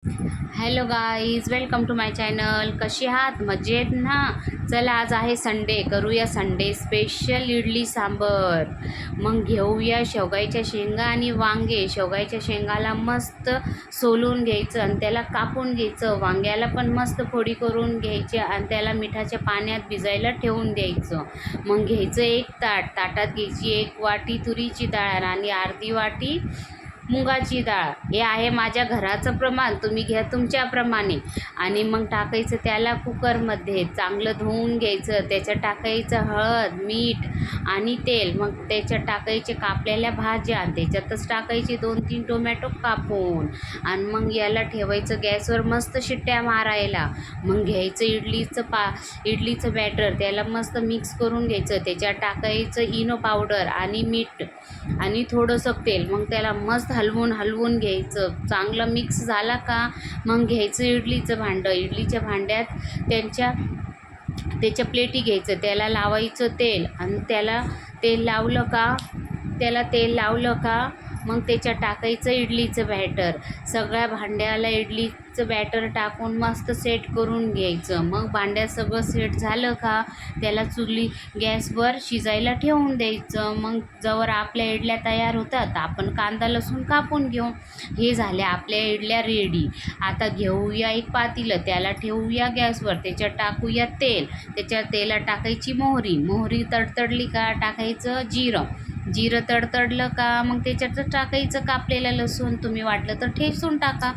Hello guys, welcome to my channel. कशी आहात? मजेत ना? चला, आज आहे संडे, करूया संडे स्पेशल इडली सांबर. मग घेऊया शेवगाच्या शेंगा आणि वांगे. शेवगाच्या शेंगाला मस्त सोलून घ्यायचं आणि त्याला कापून घ्यायचं. वांग्याला पण मस्त फोडी करून घ्यायची आणि त्याला मिठाच्या पाण्यात भिजायला ठेवून द्यायचं. मग घ्यायचं एक ताटात घ्यायची 1 वाटी तुरीची डाळ आणि अर्धी वाटी मुगाची डाळ. हे आहे माझ्या घराचं प्रमाण, तुम्ही घ्या तुमच्याप्रमाणे. आणि मग टाकायचं त्याला कुकरमध्ये, चांगलं धुवून घ्यायचं. त्याच्यात टाकायचं हळद, मीठ आणि तेल. मग त्याच्यात टाकायचे कापलेल्या भाज्या, त्याच्यातच टाकायचे 2-3 टोमॅटो कापून. आणि मग याला ठेवायचं गॅसवर मस्त शिट्ट्या मारायला. मग घ्यायचं इडलीचं बॅटर, त्याला मस्त मिक्स करून घ्यायचं. त्याच्यात टाकायचं इनो पावडर आणि मीठ आणि थोडंसं तेल. मग त्याला मस्त हलवून घ्यायचं. चांगलं मिक्स झाला का मग घ्यायचं इडलीचं भांडं. इडलीच्या भांड्यात त्याच्या प्लेटी घ्यायचं. त्याला लावायचं तेल आणि त्याला तेल लावलं का मग त्याच्यात टाकायचं इडलीचं बॅटर. सगळ्या भांड्याला इडलीचं बॅटर टाकून मस्त सेट करून घ्यायचं. मग भांड्यात सगळं सेट झालं का त्याला गॅसवर शिजायला ठेवून द्यायचं. मग जवळ आपल्या इडल्या तयार होतात, आपण कांदा लसूण कापून घेऊ. हे झाल्या आपल्या इडल्या रेडी. आता घेऊया एक पातेलं, त्याला ठेवूया गॅसवर. त्याच्यात टाकूया तेल. त्याच्यात तेलात टाकायची मोहरी तडतडली का टाकायचं जिरं तडतडलं का मग त्याच्यातच टाकायचं कापलेलं लसूण. तुम्ही वाटलं तर ठेचून टाका.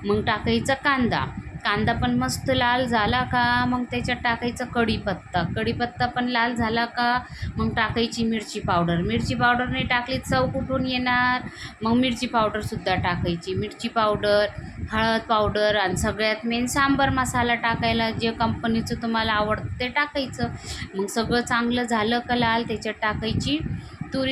मग टाकायचा कांदा पण मस्त लाल झाला का मग त्याच्यात टाकायचं कढीपत्ता पण लाल झाला का मग टाकायची मिरची पावडर नाही टाकली चव कुठून येणार. मग मिरची पावडरसुद्धा टाकायची. मिरची पावडर, हळद पावडर आणि सगळ्यात मेन सांबार मसाला टाकायला. जे कंपनीचं तुम्हाला आवडतं ते टाकायचं. मग सगळं चांगलं झालं का लाल, त्याच्यात टाकायची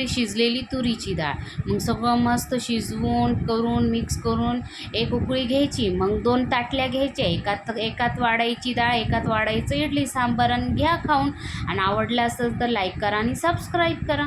शिजलेली तुरीची डाळ. मग सगळं मस्त शिजवून मिक्स करून एक उकळी घ्यायची. मग 2 ताटल्या घ्यायच्या. एकात वाढायची डाळ, एकात वाढायचं इडली सांबार आणि घ्या खाऊन. आणि आवडलं असेल तर लाईक करा आणि सबस्क्राईब करा.